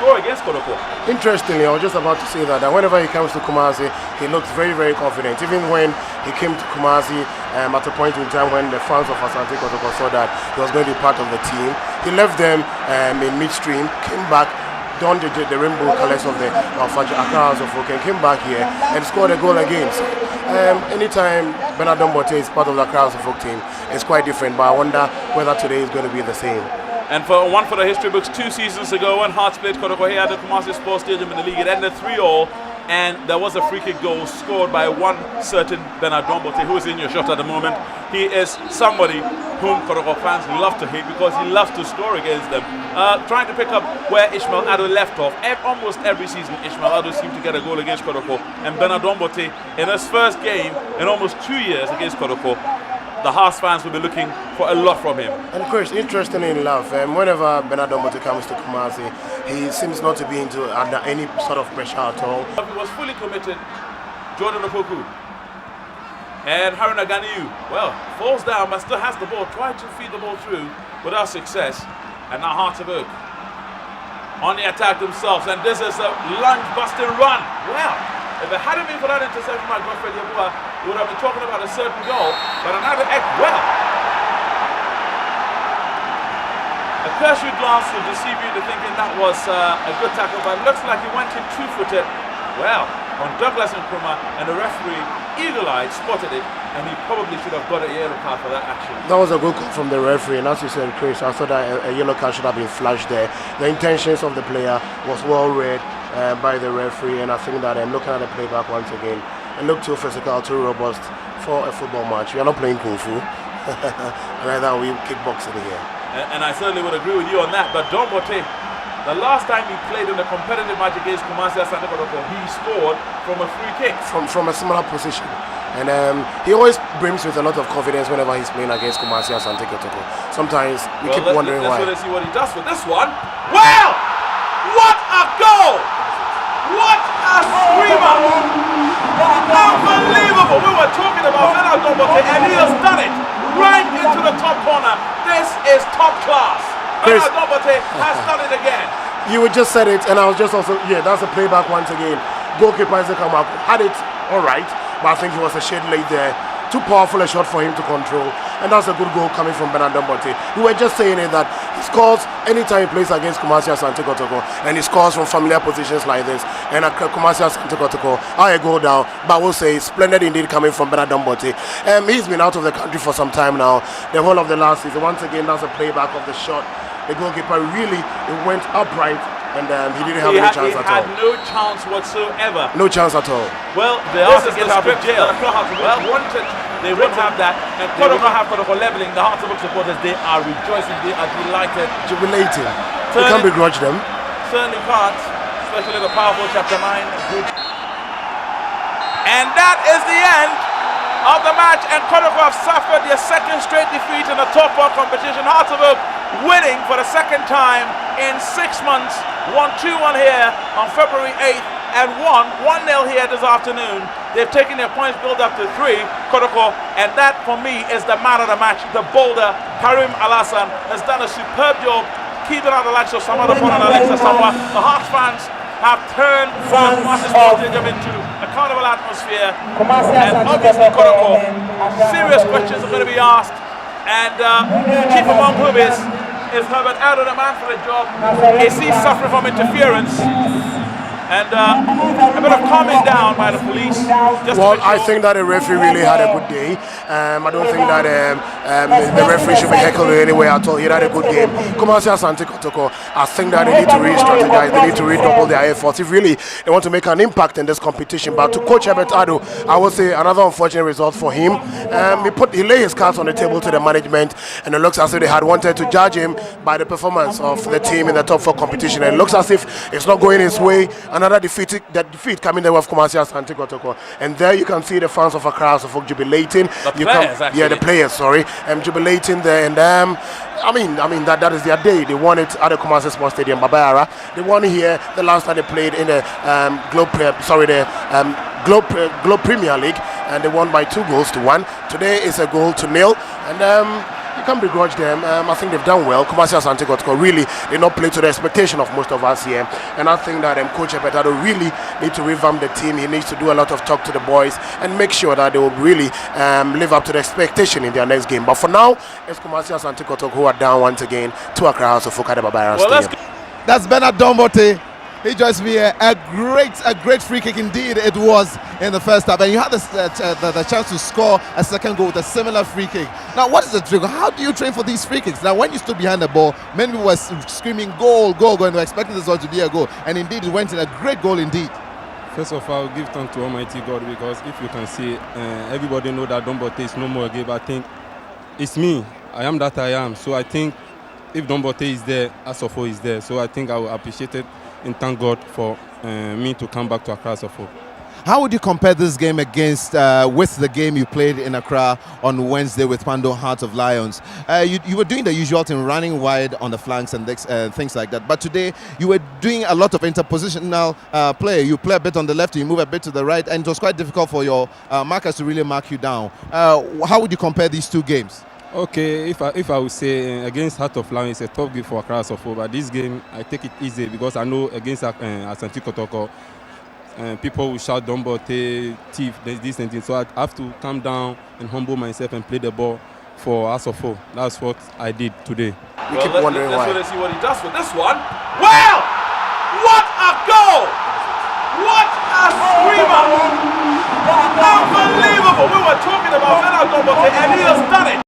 score against Kotoko. Interestingly, I was just about to say that whenever he comes to Kumasi, he looks very, very confident. Even when he came to Kumasi at a point in time when the fans of Asante Kotoko saw that he was going to be part of the team, he left them in midstream, came back, donned the rainbow colours of the Accra House of Folk, and came back here and scored a goal again. So, anytime Bernard Bortey is part of the Accra House of Folk team, it's quite different, but I wonder whether today is going to be the same. And for one for the history books, 2 seasons ago when Hearts played Kotoko here at the Kumasi Sports Stadium in the league, it ended 3-3, and there was a free kick goal scored by one certain Bernard Bortey, who is in your shot at the moment. He is somebody whom Kotoko fans love to hate because he loves to score against them. Trying to pick up where Ishmael Ado left off. Almost every season Ishmael Ado seemed to get a goal against Kotoko, and Bernard Bortey in his first game in almost 2 years against Kotoko, the Hearts fans will be looking for a lot from him. And Chris, interestingly enough, whenever Bernard Bortey comes to Kumasi, he seems not to be under any sort of pressure at all. He was fully committed. Jordan Opoku and Haruna Ganiyu, well, falls down but still has the ball, tried to feed the ball through without success. And now Hearts of Oak on the attack themselves, and this is a lunge-busting run. Well, if it hadn't been for that interception by Godfrey Yabua, we would have been talking about a certain goal, but another a cursory glance will deceive you into thinking that was a good tackle, but it looks like he went in two-footed, well, on Douglas Nkrumah, and the referee, eagle-eyed, spotted it, and he probably should have got a yellow card for that action. That was a good call from the referee, and as you said, Chris, I thought that a yellow card should have been flashed there. The intentions of the player was well read by the referee, and I think that looking at the playback once again, it looked too physical, too robust for a football match. We are not playing Kung Fu, rather we kickboxing here. And I certainly would agree with you on that, but Don Bortey, the last time he played in a competitive match against Kumasi Asante Kotoko, he scored from a free kick. From a similar position. And he always brims with a lot of confidence whenever he's playing against Kumasi Asante Kotoko. Sometimes we keep wondering why. Let's see what he does with this one. Well, what a goal! What a screamer! Unbelievable! We were talking about Bernard Bortey, and he has done it right into the top corner. This is top class. Bernard Bortey has done it again. You just said it, and I was just also, that's a playback once again. Goalkeeper Isaac Amaku had it all right, but I think he was a shade late there. Too powerful a shot for him to control, and that's a good goal coming from Bernard Bortey. We were just saying it that he scores anytime he plays against Kumasi Asante Kotoko, and he scores from familiar positions like this. And at Kumasi Asante Kotoko, I go down, but we'll say splendid indeed coming from Bernard Bortey. He's been out of the country for some time now, the whole of the last season. Once again, that's a playback of the shot. The goalkeeper really went upright, and he didn't have any chance at all. He had no chance whatsoever. No chance at all. Well, they asked to get out of jail. Well, they won't have that, and they will not have Kotoko leveling. The Hearts of Oak supporters, they are rejoicing, they are delighted. Jubilating. We can't begrudge them. Certainly can't, especially the powerful Chapter 9 group. And that is the end of the match, and Kotoko have suffered their second straight defeat in the top 4 competition. Hearts of Oak winning for the second time in 6 months, won 2-1 here on February 8th and won 1-0 here this afternoon. They've taken their points build up to 3, Kotoko, and that for me is the man of the match. The boulder, Karim Alassan, has done a superb job keeping out the likes of Samara Pon and Alexa Samoa. The Hearts fans have turned from Kumasi Sports Stadium into a carnival atmosphere, and obviously Kotoko, serious questions are going to be asked, and chief among whom is Herbert Ado, the man for the job. Is he suffering from interference? And a bit of calming down by the police. Well, I think that the referee really had a good day. I don't think that the referee should be heckled in any way at all. He had a good game. Kumasi Asante Kotoko, I think that they need to re-strategize. They need to redouble their efforts if really they want to make an impact in this competition. But to Coach Herbert Ado, I would say another unfortunate result for him. He laid his cards on the table to the management, and it looks as if they had wanted to judge him by the performance of the team in the top 4 competition. And it looks as if it's not going his way. Another defeat coming there with Kumasi Asante Kotoko, and there you can see the fans of Accra House of Folk jubilating. The players, jubilating there, and I mean that is their day. They won it at the Kumasi Sports Stadium, Babayara. They won here the last time they played in the Globe Premier League, and they won by 2-1. Today is a 0-0, and You can't begrudge them. I think they've done well. Kumasi Asante Kotoko really did not play to the expectation of most of us here. And I think that Coach Ebetado really need to revamp the team. He needs to do a lot of talk to the boys and make sure that they will really live up to the expectation in their next game. But for now, it's Kumasi Asante Kotoko who are down once again to Accra House of Fukade Babayara Stadium. That's Bernard Bortey. He joins me here. A great free kick indeed it was in the first half, and you had the chance to score a second goal with a similar free kick. Now, what is the trick? How do you train for these free kicks? Now, when you stood behind the ball, many people were screaming goal, goal, goal, and were expecting this one to be a goal, and indeed it went in. A great goal indeed. First of all, give thanks to Almighty God, because if you can see, everybody know that Bortey is no more a game. I think it's me. I am that I am. So I think if Bortey is there, Asofo is there. So I think I will appreciate it and thank God for me to come back to Accra Asofo. How would you compare this game against with the game you played in Accra on Wednesday with Pando Heart of Lions? You were doing the usual thing, running wide on the flanks and things like that. But today you were doing a lot of interpositional play. You play a bit on the left, you move a bit to the right, and it was quite difficult for your markers to really mark you down. How would you compare these two games? Okay, if I would say against Heart of Lions, it's a tough game for Accra Asofo, but this game I take it easy because I know against Asante Kotoko, people will shout Bortey, thief, this and this. So I have to calm down and humble myself and play the ball for Asofo. That's what I did today. We keep wondering why. Let's see what he does with this one. Well, what a goal! What a screamer! Unbelievable! We were talking about Bortey, and he has done it.